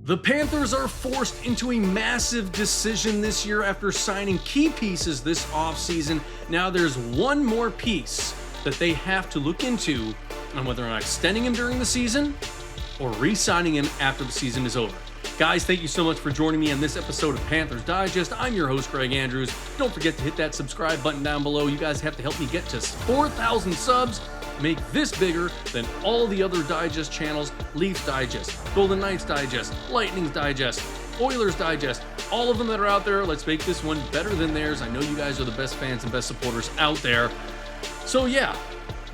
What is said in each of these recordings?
The Panthers are forced into a massive decision this year after signing key pieces this offseason. Now there's one more piece that they have to look into on whether or not extending him during the season or re-signing him after the season is over. Guys, thank you so much for joining me on this episode of Panthers Digest. I'm your host, Greg Andrews. Don't forget to hit that subscribe button down below. You guys have to help me get to 4,000 subs. Make this bigger than all the other Digest channels. Leafs Digest, Golden Knights Digest, Lightning's Digest, Oilers Digest, all of them that are out there. Let's make this one better than theirs. I know you guys are the best fans and best supporters out there. So yeah,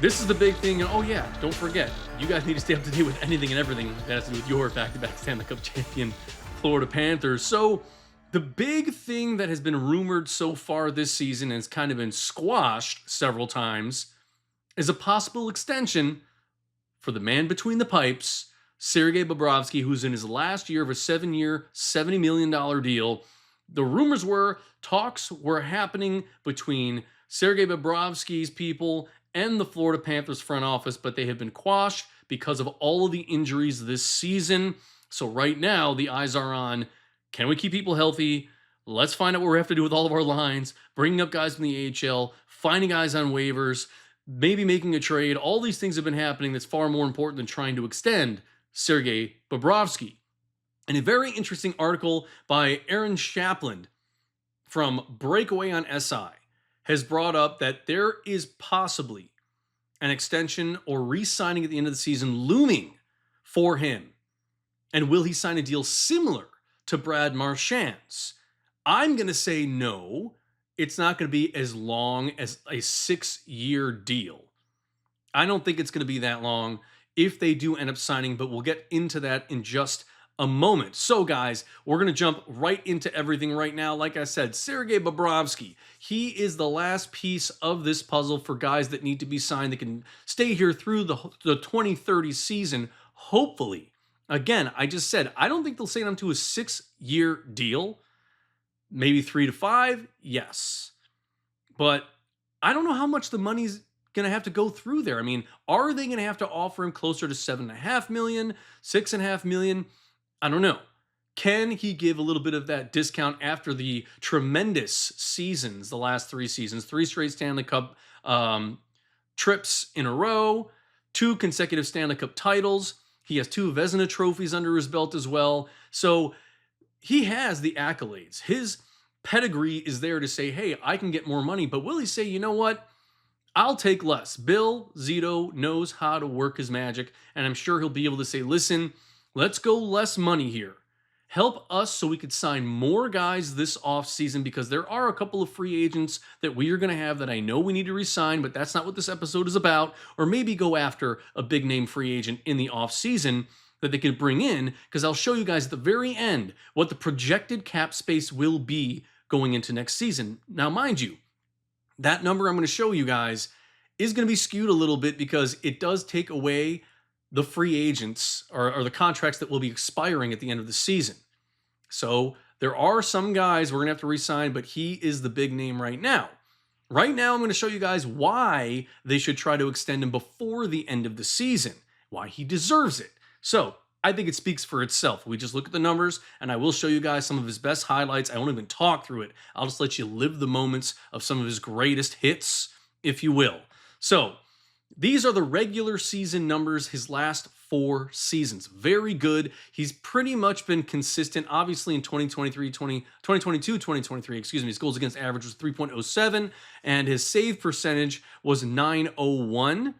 this is the big thing. And oh yeah, don't forget, you guys need to stay up to date with anything and everything that has to do with your back-to-back Stanley Cup champion Florida Panthers. So the big thing that has been rumored so far this season and has kind of been squashed several times is a possible extension for the man between the pipes, Sergei Bobrovsky, who's in his last year of a 7-year, $70 million deal. The rumors were talks were happening between Sergei Bobrovsky's people and the Florida Panthers front office, but they have been quashed because of all of the injuries this season. So right now, the eyes are on, can we keep people healthy? Let's find out what we have to do with all of our lines, bringing up guys from the AHL, finding guys on waivers, maybe making a trade. All these things have been happening that's far more important than trying to extend Sergei Bobrovsky. And a very interesting article by Aaron Ekblad from Breakaway on SI has brought up that there is possibly an extension or re-signing at the end of the season looming for him. And will he sign a deal similar to Brad Marchand's? I'm going to say no. It's not going to be as long as a 6-year deal. I don't think it's going to be that long if they do end up signing, but we'll get into that in just a moment. So guys, we're going to jump right into everything right now. Like I said, Sergei Bobrovsky, he is the last piece of this puzzle for guys that need to be signed that can stay here through the 2030 season, hopefully. Again, I just said, I don't think they'll sign him to a 6-year deal. Maybe 3 to 5, yes. But I don't know how much the money's going to have to go through there. I mean, are they going to have to offer him closer to $7.5 million, $6.5 million? I don't know. Can he give a little bit of that discount after the tremendous seasons, the last 3 seasons, 3 straight Stanley Cup trips in a row, 2 consecutive Stanley Cup titles. He has 2 Vezina trophies under his belt as well. So he has the accolades. His pedigree is there to say, hey, I can get more money. But will he say, you know what? I'll take less. Bill Zito knows how to work his magic. And I'm sure he'll be able to say, listen, let's go less money here. Help us so we could sign more guys this offseason, because there are a couple of free agents that we are going to have that I know we need to re-sign, but that's not what this episode is about. Or maybe go after a big name free agent in the offseason that they could bring in, because I'll show you guys at the very end what the projected cap space will be going into next season. Now, mind you, that number I'm going to show you guys is going to be skewed a little bit because it does take away the free agents or the contracts that will be expiring at the end of the season. So there are some guys we're going to have to re-sign, but he is the big name right now. Right now, I'm going to show you guys why they should try to extend him before the end of the season, why he deserves it. So I think it speaks for itself. We just look at the numbers, and I will show you guys some of his best highlights. I won't even talk through it. I'll just let you live the moments of some of his greatest hits, if you will. So these are the regular season numbers, his last 4 seasons. Very good. He's pretty much been consistent. Obviously in 2022-2023, his goals against average was 3.07, and his save percentage was 901.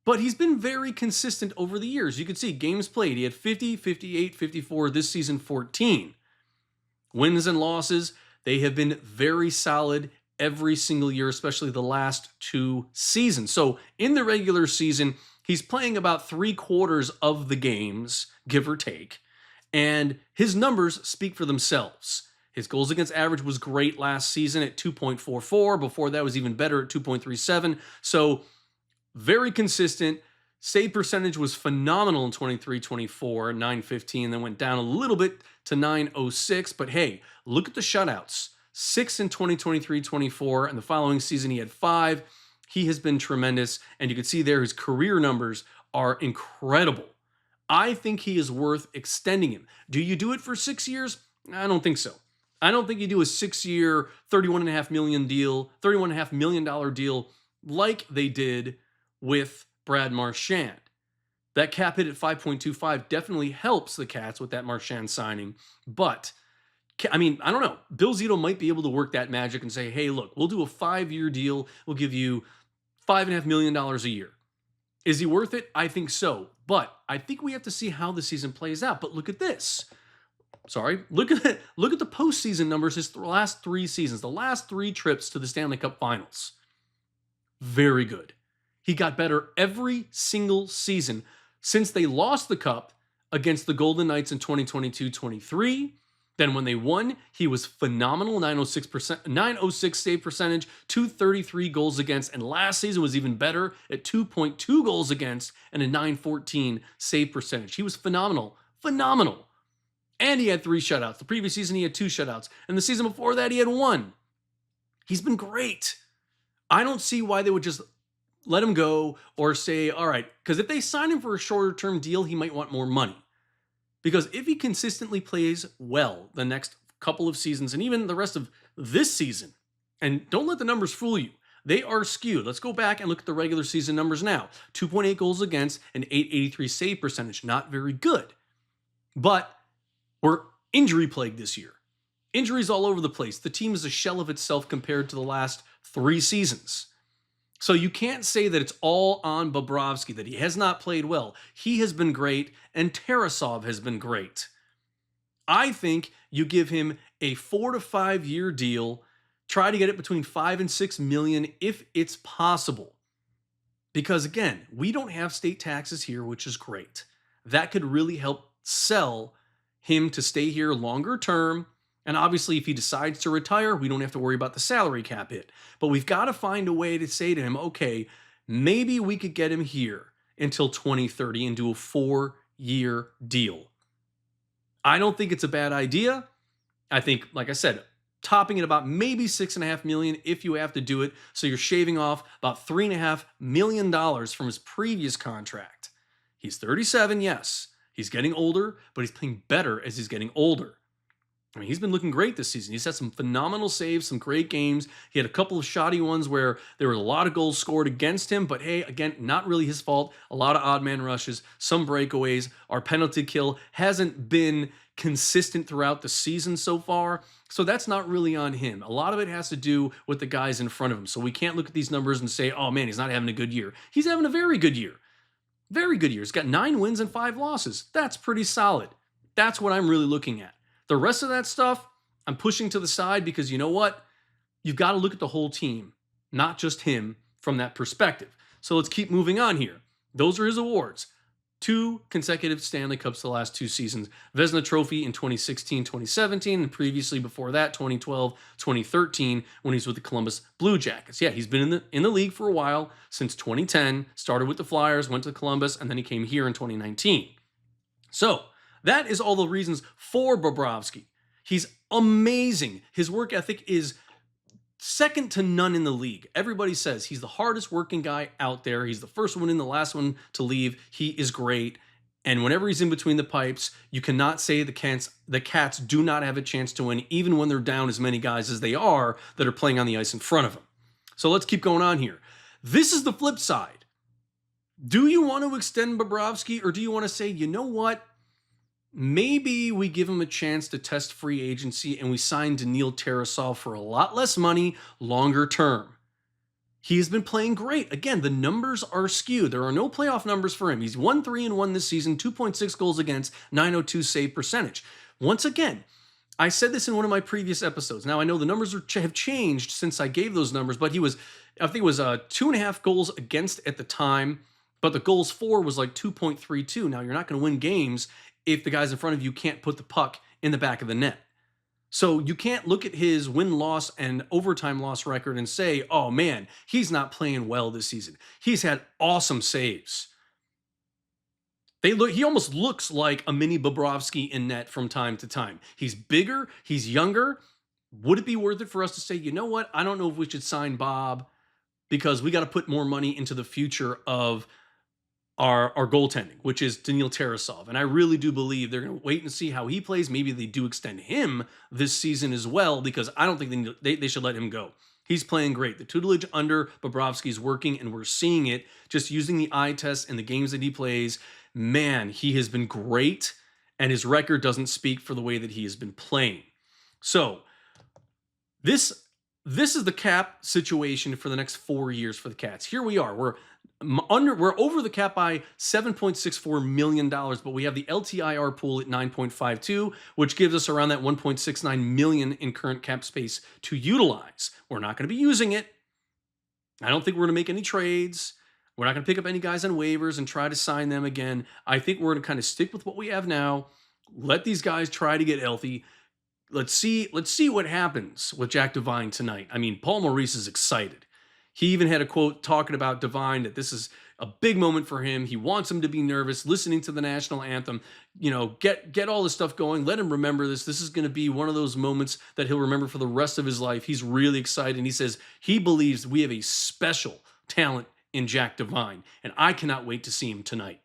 But he's been very consistent over the years. You can see games played. He had 50, 58, 54, this season 14. Wins and losses, they have been very solid every single year, especially the last 2 seasons. So in the regular season, he's playing about 3/4 of the games, give or take. And his numbers speak for themselves. His goals against average was great last season at 2.44. Before that was even better at 2.37. So very consistent. Save percentage was phenomenal in 23-24, 915, then went down a little bit to 906. But hey, look at the shutouts. 6 in 2023-24, and the following season he had 5. He has been tremendous, and you can see there his career numbers are incredible. I think he is worth extending him. Do you do it for 6 years? I don't think so. I don't think you do a 6-year, $31.5 million deal, $31.5 million deal like they did with Brad Marchand. That cap hit at 5.25 definitely helps the Cats with that Marchand signing. But, I mean, I don't know. Bill Zito might be able to work that magic and say, hey, look, we'll do a 5-year deal. We'll give you $5.5 million a year. Is he worth it? I think so. But I think we have to see how the season plays out. But look at this. Look at the postseason numbers his last 3 seasons, the last 3 trips to the Stanley Cup Finals. Very good. He got better every single season since they lost the Cup against the Golden Knights in 2022-23. Then when they won, he was phenomenal, 906 save percentage, 233 goals against, and last season was even better at 2.2 goals against and a 914 save percentage. He was phenomenal. And he had 3 shutouts. The previous season, he had 2 shutouts. And the season before that, he had 1. He's been great. I don't see why they would just let him go or say, all right, because if they sign him for a shorter term deal, he might want more money. Because if he consistently plays well the next couple of seasons and even the rest of this season, and don't let the numbers fool you, they are skewed. Let's go back and look at the regular season numbers now. 2.8 goals against and 883 save percentage. Not very good. But we're injury plagued this year. Injuries all over the place. The team is a shell of itself compared to the last 3 seasons. So you can't say that it's all on Bobrovsky, that he has not played well. He has been great, and Tarasov has been great. I think you give him a 4 to 5 year deal, try to get it between 5 and 6 million if it's possible. Because again, we don't have state taxes here, which is great. That could really help sell him to stay here longer term. And obviously, if he decides to retire, we don't have to worry about the salary cap hit. But we've got to find a way to say to him, okay, maybe we could get him here until 2030 and do a 4-year deal. I don't think it's a bad idea. I think, like I said, topping it about maybe $6.5 million if you have to do it. So you're shaving off about $3.5 million from his previous contract. He's 37, yes. He's getting older, but he's playing better as he's getting older. I mean, he's been looking great this season. He's had some phenomenal saves, some great games. He had a couple of shoddy ones where there were a lot of goals scored against him, but hey, again, not really his fault. A lot of odd man rushes, some breakaways. Our penalty kill hasn't been consistent throughout the season so far, so that's not really on him. A lot of it has to do with the guys in front of him. So we can't look at these numbers and say, oh man, he's not having a good year. He's having a very good year. Very good year. He's got 9 wins and 5 losses. That's pretty solid. That's what I'm really looking at. The rest of that stuff, I'm pushing to the side because you know what? You've got to look at the whole team, not just him from that perspective. So let's keep moving on here. Those are his awards. 2 consecutive Stanley Cups the last 2 seasons. Vezina Trophy in 2016-2017, and previously before that, 2012-2013, when he's with the Columbus Blue Jackets. Yeah, he's been in the league for a while, since 2010, started with the Flyers, went to Columbus, and then he came here in 2019. So, that is all the reasons for Bobrovsky. He's amazing. His work ethic is second to none in the league. Everybody says he's the hardest working guy out there. He's the first one in, the last one to leave. He is great. And whenever he's in between the pipes, you cannot say the Cats do not have a chance to win, even when they're down as many guys as they are that are playing on the ice in front of them. So let's keep going on here. This is the flip side. Do you want to extend Bobrovsky, or do you want to say, you know what? Maybe we give him a chance to test free agency and we sign Daniil Tarasov for a lot less money, longer term. He has been playing great. Again, the numbers are skewed. There are no playoff numbers for him. He's 1-3-1 this season, 2.6 goals against, 902 save percentage. Once again, I said this in one of my previous episodes. Now, I know the numbers have changed since I gave those numbers, but I think it was 2.5 goals against at the time, but the goals for was like 2.32. Now, you're not going to win games if the guys in front of you can't put the puck in the back of the net. So you can't look at his win-loss and overtime loss record and say, oh man, he's not playing well this season. He's had awesome saves. He almost looks like a mini Bobrovsky in net from time to time. He's bigger, he's younger. Would it be worth it for us to say, you know what, I don't know if we should sign Bob because we got to put more money into the future of our goaltending, which is Daniil Tarasov. And I really do believe they're going to wait and see how he plays. Maybe they do extend him this season as well, because I don't think they should let him go. He's playing great. The tutelage under Bobrovsky is working, and we're seeing it just using the eye test and the games that he plays. Man, he has been great, and his record doesn't speak for the way that he has been playing. So this is the cap situation for the next 4 years for the Cats. Here we are. We're over the cap by $7.64 million, but we have the LTIR pool at 9.52, which gives us around that 1.69 million in current cap space to utilize. We're not going to be using it. I don't think we're going to make any trades. We're not going to pick up any guys on waivers and try to sign them again. I think we're going to kind of stick with what we have now. Let these guys try to get healthy. Let's see what happens with Jack Devine tonight. I mean, Paul Maurice is excited. He even had a quote talking about Devine, that this is a big moment for him. He wants him to be nervous, listening to the national anthem, get all this stuff going. Let him remember this. This is going to be one of those moments that he'll remember for the rest of his life. He's really excited. And he says he believes we have a special talent in Jack Devine, and I cannot wait to see him tonight.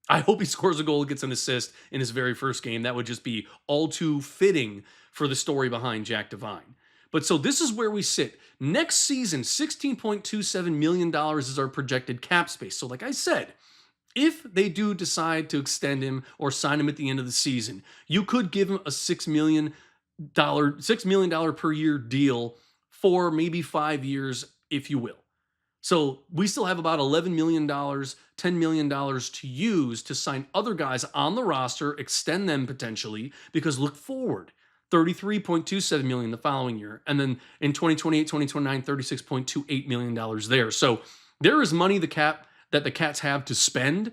I hope he scores a goal and gets an assist in his very first game. That would just be all too fitting for the story behind Jack Devine. But so this is where we sit. Next season, $16.27 million is our projected cap space. So like I said, if they do decide to extend him or sign him at the end of the season, you could give him a $6 million per year deal for maybe 5 years, if you will. So we still have about $11 million, $10 million to use to sign other guys on the roster, extend them potentially, because look forward. $33.27 million the following year. And then in 2028, 2029, $36.28 million there. So there is money that the Cats have to spend.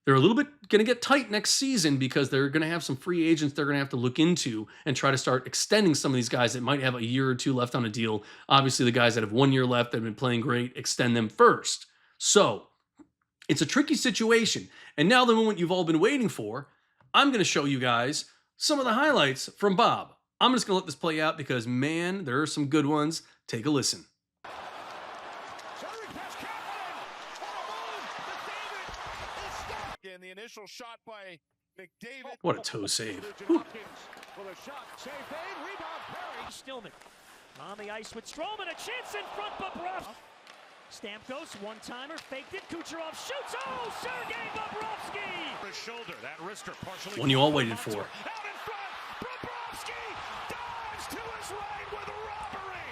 They're a little bit going to get tight next season because they're going to have some free agents they're going to have to look into and try to start extending some of these guys that might have a year or two left on a deal. Obviously, the guys that have 1 year left that have been playing great, extend them first. So it's a tricky situation. And now the moment you've all been waiting for, I'm going to show you guys some of the highlights from Bob. I'm just going to let this play out because, man, there are some good ones. Take a listen. And the initial shot by McDavid. What a toe save. With a shot, save fade, rebound, Perry. Stillman on the ice with Strowman, a chance in front, Bobrovsky. Stamkos, one-timer, faked it, Kucherov shoots, oh, Sergei Bobrovsky! His shoulder, that wrister partially... One you all waited for. Out in front, Bobrovsky dives to his right with a robbery!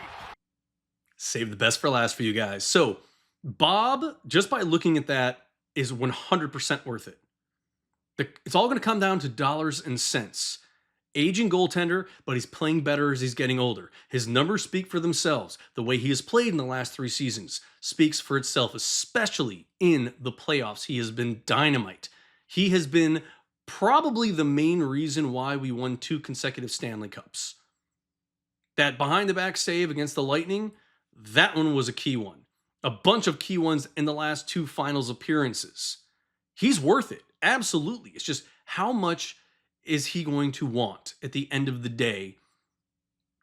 Save the best for last for you guys. So, Bob, just by looking at that, is 100% worth it. It's all going to come down to dollars and cents. Aging goaltender, but he's playing better as he's getting older. His numbers speak for themselves. The way he has played in the last 3 seasons speaks for itself, especially in the playoffs. He has been dynamite. He has been probably the main reason why we won 2 consecutive Stanley Cups. That behind-the-back save against the Lightning, that one was a key one. A bunch of key ones in the last 2 finals appearances. He's worth it. Absolutely. It's just how much is he going to want at the end of the day?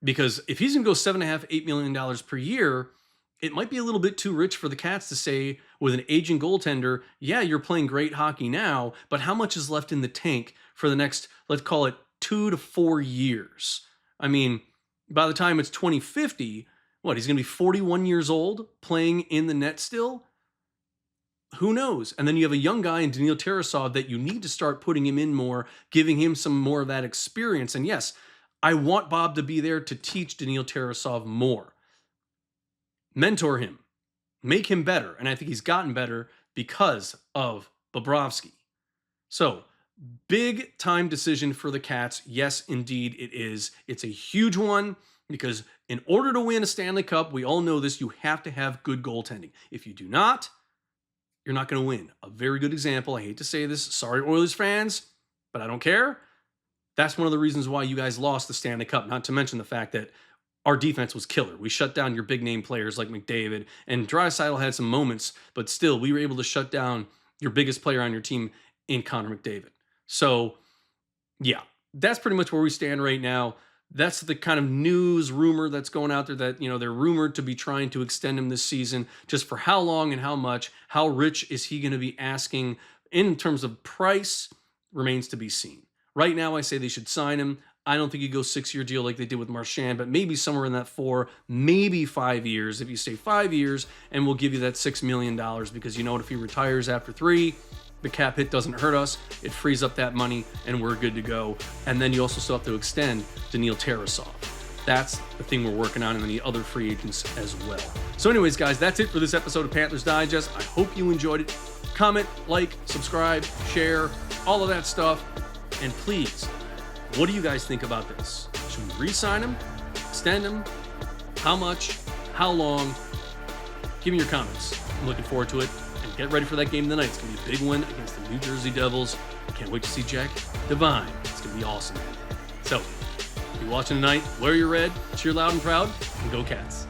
Because if he's going to go $7.5, $8 million per year, it might be a little bit too rich for the Cats to say with an aging goaltender, yeah, you're playing great hockey now, but how much is left in the tank for the next, let's call it 2 to 4 years? I mean, by the time it's 2050, what, he's going to be 41 years old playing in the net still? Who knows? And then you have a young guy in Daniil Tarasov that you need to start putting him in more, giving him some more of that experience. And yes, I want Bob to be there to teach Daniil Tarasov more. Mentor him. Make him better. And I think he's gotten better because of Bobrovsky. So, big time decision for the Cats. Yes, indeed it is. It's a huge one because in order to win a Stanley Cup, we all know this, you have to have good goaltending. If you do not, you're not going to win. A very good example. I hate to say this. Sorry, Oilers fans, but I don't care. That's one of the reasons why you guys lost the Stanley Cup, not to mention the fact that our defense was killer. We shut down your big name players like McDavid, and Draisaitl had some moments, but still, we were able to shut down your biggest player on your team in Connor McDavid. So, yeah, that's pretty much where we stand right now. That's the kind of news rumor that's going out there, that, you know, they're rumored to be trying to extend him this season. Just for how long and how much, how rich is he going to be asking in terms of price, remains to be seen. Right now, I say they should sign him. I don't think he goes 6-year deal like they did with Marchand, but maybe somewhere in that 4, maybe 5 years. If you say 5 years, and we'll give you that $6 million, because you know what, if he retires after 3, the cap hit doesn't hurt us. It frees up that money, and we're good to go. And then you also still have to extend Daniil Tarasov. That's the thing we're working on, and then the other free agents as well. So anyways, guys, that's it for this episode of Panthers Digest. I hope you enjoyed it. Comment, like, subscribe, share, all of that stuff. And please, what do you guys think about this? Should we re-sign him? Extend him? How much? How long? Give me your comments. I'm looking forward to it. And get ready for that game tonight. It's going to be a big win against the New Jersey Devils. I can't wait to see Jack Devine. It's going to be awesome. So, if you're watching tonight, wear your red, cheer loud and proud, and go Cats.